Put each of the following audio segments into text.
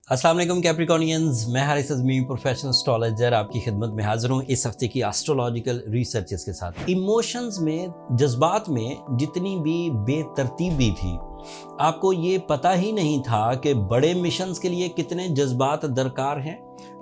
अस्सलाम वालेकुम कैप्रिकॉर्नियंस, मैं हारिस अज़मी प्रोफेशनल एस्ट्रोलॉजर आपकी खिदमत में हाजिर हूँ इस हफ्ते की एस्ट्रोलॉजिकल रिसर्चेस के साथ। इमोशंस में, जज्बात में जितनी भी बेतरतीबी थी, आपको ये पता ही नहीं था कि बड़े मिशंस के लिए कितने जज्बात दरकार हैं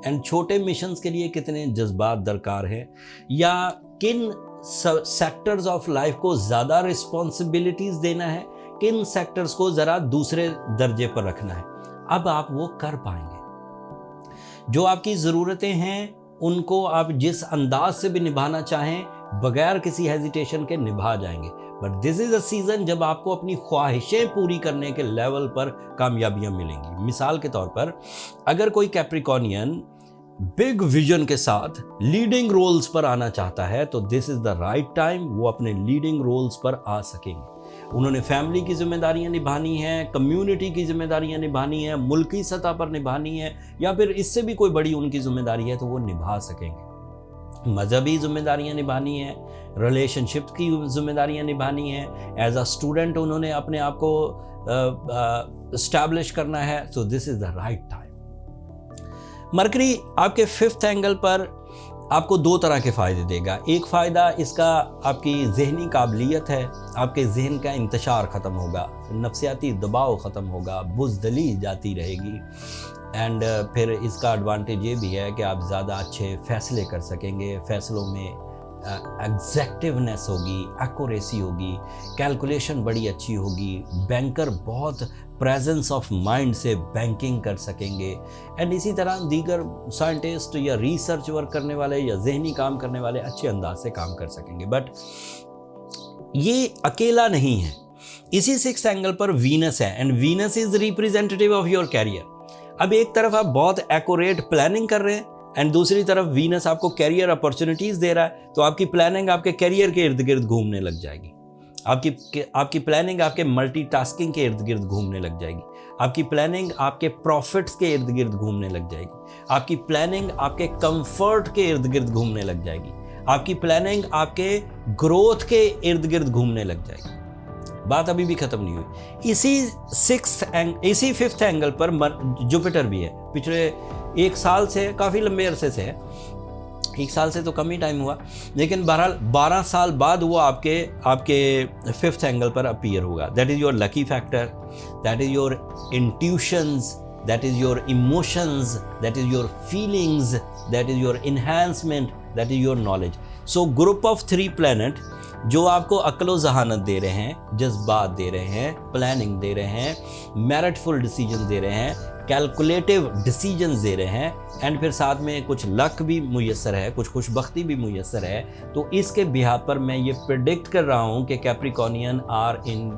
एंड छोटे मिशंस के लिए कितने जज्बात दरकार हैं, या किन सेक्टर्स ऑफ लाइफ को ज़्यादा रिस्पॉन्सिबिलिटीज़ देना है, किन सेक्टर्स को ज़रा दूसरे दर्जे पर रखना है। अब आप वो कर पाएंगे। जो आपकी ज़रूरतें हैं उनको आप जिस अंदाज से भी निभाना चाहें बगैर किसी हेजिटेशन के निभा जाएंगे। But this is a season जब आपको अपनी ख्वाहिशें पूरी करने के लेवल पर कामयाबियां मिलेंगी। मिसाल के तौर पर अगर कोई कैप्रिकॉर्नियन बिग विजन के साथ लीडिंग रोल्स पर आना चाहता है तो this is the right time वो अपने लीडिंग रोल्स पर आ सकेंगे। उन्होंने फैमिली की जिम्मेदारियां निभानी है, कम्युनिटी की जिम्मेदारियां निभानी है, मुल्की सतह पर निभानी है, या फिर इससे भी कोई बड़ी उनकी जिम्मेदारी है तो वो निभा सकेंगे। मजहबी जिम्मेदारियां निभानी है, रिलेशनशिप की जिम्मेदारियां निभानी है, एज अ स्टूडेंट उन्होंने अपने आप को एस्टैब्लिश करना है। So this is the right time. Mercury आपके 5th एंगल पर आपको 2 तरह के फ़ायदे देगा। एक फ़ायदा इसका आपकी ज़हनी काबिलियत है, आपके जहन का इंतशार ख़त्म होगा, नफ्सियाती दबाव ख़त्म होगा, बुज़दली जाती रहेगी। एंड फिर इसका एडवांटेज ये भी है कि आप ज़्यादा अच्छे फ़ैसले कर सकेंगे। फ़ैसलों में एग्जैक्टिवनेस होगी, एक्यूरेसी होगी, कैलकुलेशन बड़ी अच्छी होगी, बैंकर बहुत प्रेजेंस ऑफ माइंड से बैंकिंग कर सकेंगे। एंड इसी तरह दीगर साइंटिस्ट या रिसर्च वर्क करने वाले या जहनी काम करने वाले अच्छे अंदाज से काम कर सकेंगे। बट ये अकेला नहीं है। इसी 6th एंगल पर वीनस है and Venus is representative of your career. अब एक तरफ आप बहुत एक्यूरेट प्लानिंग कर रहे हैं एंड दूसरी तरफ वीनस आपको कैरियर अपॉर्चुनिटीज़ दे रहा है, तो आपकी प्लानिंग आपके कैरियर के इर्द गिर्द घूमने लग जाएगी। आपकी प्लानिंग आपके मल्टीटास्किंग के इर्द गिर्द घूमने लग जाएगी। आपकी प्लानिंग आपके प्रॉफिट्स के इर्द गिर्द घूमने लग जाएगी। आपकी प्लानिंग आपके कंफर्ट के इर्द गिर्द घूमने लग जाएगी। आपकी प्लानिंग आपके ग्रोथ के इर्द गिर्द घूमने लग जाएगी। बात अभी भी ख़त्म नहीं हुई। इसी 5th एंगल पर जुपिटर भी है। पिछले 1 साल से, काफ़ी लंबे अरसे से है, 1 साल से तो कम ही टाइम हुआ, लेकिन बहरहाल 12 साल बाद वो आपके 5th एंगल पर अपीयर होगा। That is your lucky factor, that is your intuitions, that is your emotions, that is your feelings, that is your enhancement, that is your knowledge. So group of 3 planet जो आपको अक्ल जहानत दे रहे हैं, जज्बात दे रहे हैं, प्लानिंग दे रहे हैं, मेरिटफुल डिसीजन दे रहे हैं, कैलकुलेटिव डिसीजंस दे रहे हैं, एंड फिर साथ में कुछ लक भी मुयस्सर है, कुछ खुशबख्ती भी मुयस्सर है। तो इसके बिहार पर मैं ये प्रेडिक्ट कर रहा हूँ कि कैप्रिकॉर्नियन आर इन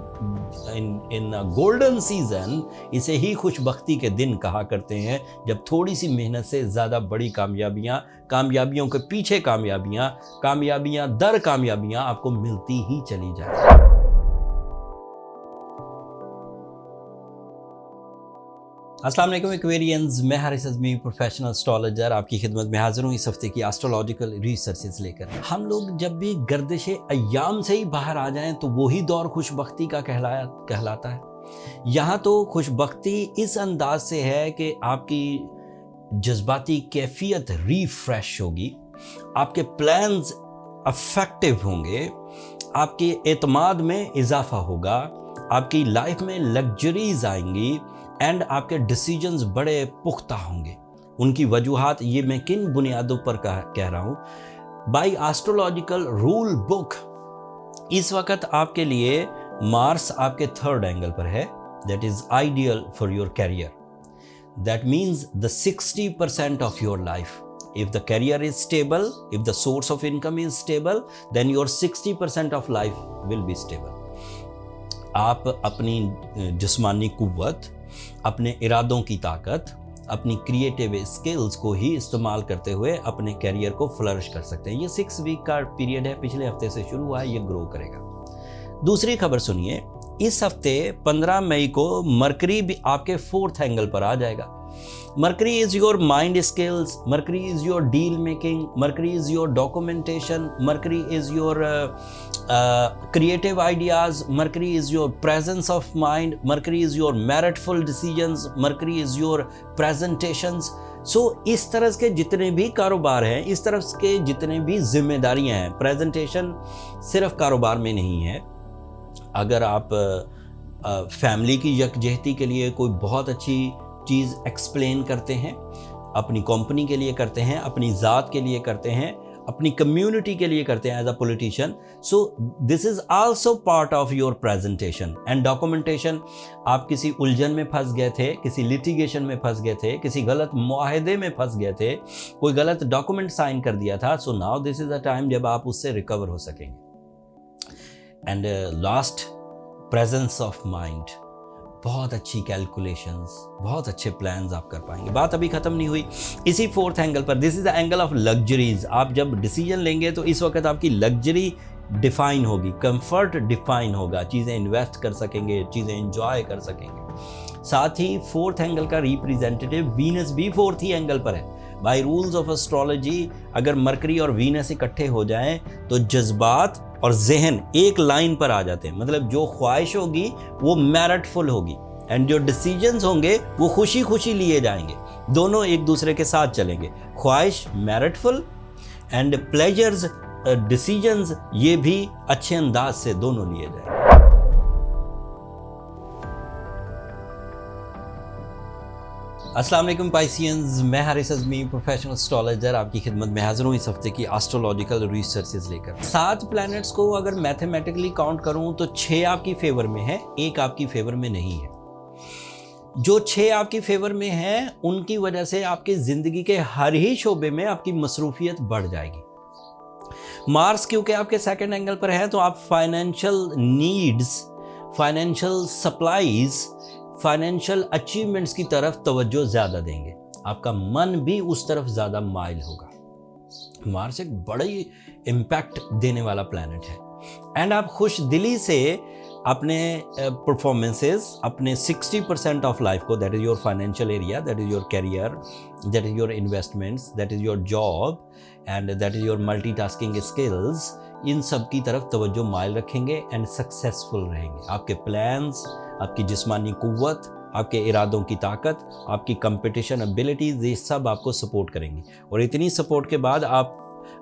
गोल्डन सीजन। इसे ही खुशबख्ती के दिन कहा करते हैं, जब थोड़ी सी मेहनत से ज़्यादा बड़ी कामयाबियों के पीछे कामयाबियाँ दर कामयाबियाँ आपको मिलती ही चली जाए। अस्सलाम वालेकुम एक्वेरियंस, मैं हारिस अज़मी प्रोफेशनल एस्ट्रोलॉजर आपकी खिदमत में हाजिर हूँ इस हफ्ते की एस्ट्रोलॉजिकल रिसर्चेस लेकर। हम लोग जब भी गर्दिश अय्याम से ही बाहर आ जाएं तो वही दौर खुशबख्ती का कहलाता है। यहाँ तो खुशबख्ती इस अंदाज से है कि आपकी जज्बाती कैफियत रिफ्रेश होगी, आपके प्लान्स अफेक्टिव होंगे, आपके एतमाद में इजाफा होगा, आपकी लाइफ में लग्जरीज आएंगी एंड आपके डिसीजंस बड़े पुख्ता होंगे। उनकी वजूहात ये मैं किन बुनियादों पर कह रहा हूँ। बाय एस्ट्रोलॉजिकल रूल बुक इस वक्त आपके लिए मार्स आपके 3rd एंगल पर है। That is ideal for your career. That means the 60% of your life. If the career is stable, if the source of income is stable, then your 60% of life will be stable. आप अपनी जिस्मानी कुव्वत, अपने इरादों की ताकत, अपनी creative skills को ही इस्तेमाल करते हुए अपने कैरियर को फ्लरिश कर सकते हैं। ये 6 वीक का पीरियड है, पिछले हफ्ते से शुरू हुआ है, ये ग्रो करेगा। दूसरी खबर सुनिए, इस हफ्ते 15 मई को मरकरी भी आपके 4th एंगल पर आ जाएगा। Mercury is your mind skills, Mercury is your deal making, Mercury is your documentation, Mercury is your creative ideas, Mercury is your presence of mind, Mercury is your meritful decisions, Mercury is your presentations. So इस तरह के जितने भी कारोबार हैं, इस तरह के जितने भी जिम्मेदारियां हैं, प्रेजेंटेशन सिर्फ कारोबार में नहीं है। अगर आप फैमिली की यकजहती के लिए कोई बहुत अच्छी चीज़ एक्सप्लेन करते हैं, अपनी कंपनी के लिए करते हैं, अपनी ज़ात के लिए करते हैं, अपनी कम्युनिटी के लिए करते हैं as a politician, so this is also part of your presentation and documentation. आप किसी उलझन में फंस गए थे, किसी लिटिगेशन में फंस गए थे, किसी गलत मुआहदे में फंस गए थे, कोई गलत डॉक्यूमेंट साइन कर दिया था, so now this is a time जब आप उससे रिकवर हो सकेंगे। And last, presence of mind, बहुत अच्छी कैलकुलेशंस, बहुत अच्छे प्लान्स आप कर पाएंगे। बात अभी ख़त्म नहीं हुई। इसी फोर्थ एंगल पर, this is the angle of luxuries. आप जब डिसीजन लेंगे तो इस वक्त आपकी लग्जरी डिफाइन होगी, कंफर्ट डिफाइन होगा, चीज़ें इन्वेस्ट कर सकेंगे, चीज़ें एंजॉय कर सकेंगे। साथ ही फोर्थ एंगल का रिप्रेजेंटेटिव वीनस भी फोर्थ ही एंगल पर है। बाय रूल्स ऑफ एस्ट्रोलॉजी अगर मरकरी और वीनस इकट्ठे हो जाएं तो जज्बात और जहन एक लाइन पर आ जाते हैं। मतलब जो ख्वाहिश होगी वो मेरिटफुल होगी एंड जो डिसीजंस होंगे वो खुशी खुशी लिए जाएंगे। दोनों एक दूसरे के साथ चलेंगे। ख्वाहिश मेरिटफुल एंड प्लेजर्स डिसीजंस ये भी अच्छे अंदाज से दोनों लिए जाएंगे। अस्सलाम वालेकुम पाइसियंस, मैं हारिस अज़मी प्रोफेशनल एस्ट्रोलॉजर आपकी खिदमत में हाजिर हूँ इस हफ्ते की एस्ट्रोलॉजिकल रिसर्चेस लेकर। 7 प्लैनेट्स को अगर मैथमेटिकली काउंट करूँ तो 6 आपकी फेवर में है, 1 आपकी फेवर में नहीं है। जो 6 आपकी फेवर में है उनकी वजह से आपकी ज़िंदगी के हर ही शोबे में आपकी मसरूफियत बढ़ जाएगी। मार्स क्योंकि आपके सेकंड एंगल पर है तो आप financial needs, financial supplies, financial achievements की तरफ तवज्जो ज़्यादा देंगे। आपका मन भी उस तरफ ज़्यादा माइल होगा। मार्स एक बड़ा ही इम्पैक्ट देने वाला प्लैनेट है एंड आप खुश दिली से अपने परफॉर्मेंसेस, अपने 60% ऑफ लाइफ को, that is your financial area, that is your career, that is your investments, that is your job and that is your multitasking skills, इन सब की तरफ तवज्जो माइल रखेंगे एंड सक्सेसफुल रहेंगे। आपके प्लान्स, आपकी जिस्मानी कुव्वत, आपके इरादों की ताकत, आपकी कंपटीशन एबिलिटीज़, ये सब आपको सपोर्ट करेंगी और इतनी सपोर्ट के बाद आप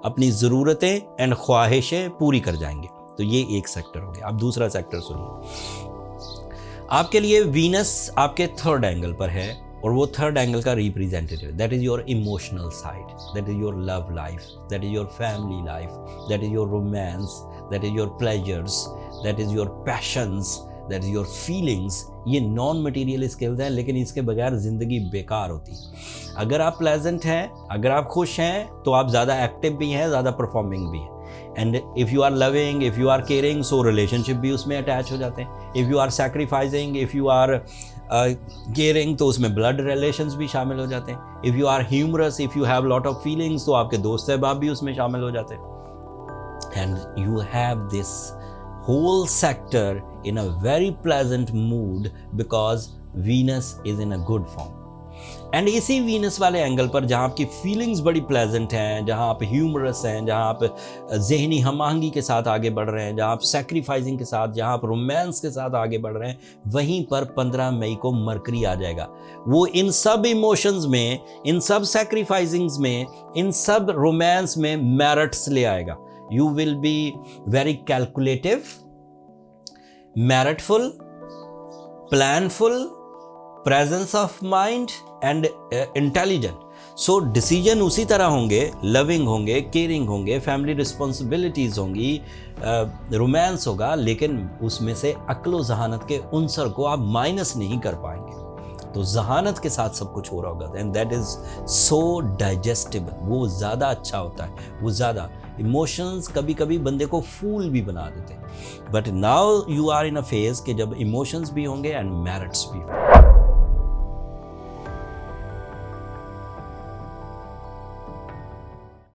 अपनी ज़रूरतें एंड ख्वाहिशें पूरी कर जाएंगे। तो ये एक सेक्टर हो गया। अब दूसरा सेक्टर सुनिए। आपके लिए वीनस आपके थर्ड एंगल पर है और वो थर्ड एंगल का representative, that is your emotional side, that is your love life, that is your family life, that is your romance, that is your pleasures, that is your passions, that is your feelings. ये non material skills हैं लेकिन इसके बगैर ज़िंदगी बेकार होती है। अगर आप प्लेजेंट हैं, अगर आप खुश हैं तो आप ज़्यादा एक्टिव भी हैं, ज़्यादा परफॉर्मिंग भी हैं। And if you are loving, if you are caring, so relationship भी उसमें अटैच हो जाते हैं। If you are sacrificing, if you are caring तो उसमें ब्लड रिलेशंस भी शामिल हो जाते हैं। If you are humorous, if you have lot of feelings तो आपके दोस्त अहबाब भी उसमें शामिल हो जाते हैं। And you have this whole sector in a very pleasant mood because Venus is in a good form. And इसी वीनस वाले एंगल पर जहाँ आपकी फीलिंग्स बड़ी प्लेजेंट हैं, जहाँ आप ह्यूमरस हैं, जहाँ आप जहनी हम-आहंगी के साथ आगे बढ़ रहे हैं, जहाँ आप सैक्रिफाइसिंग के साथ, जहाँ आप रोमांस के साथ आगे बढ़ रहे हैं, वहीं पर 15 मई को मरकरी आ जाएगा। वो इन सब इमोशंस में, इन सब सैक्रिफाइसिंग्स में, इन सब रोमांस में मेरिट्स ले आएगा। You will be very calculative, meritful, planful, presence of mind and intelligent. So decision उसी तरह होंगे, loving होंगे, caring होंगे, family responsibilities होंगी, romance होगा, लेकिन उसमें से अक्ल ज़हानत के उनसर को आप माइनस नहीं कर पाएंगे। तो जहानत के साथ सब कुछ हो रहा होगा and that is so digestible. वो ज़्यादा अच्छा होता है, वो ज़्यादा इमोशंस कभी कभी बंदे को फूल भी बना देते हैं। But now you are in a phase कि जब इमोशंस भी होंगे एंड मेरिट्स भी होंगे।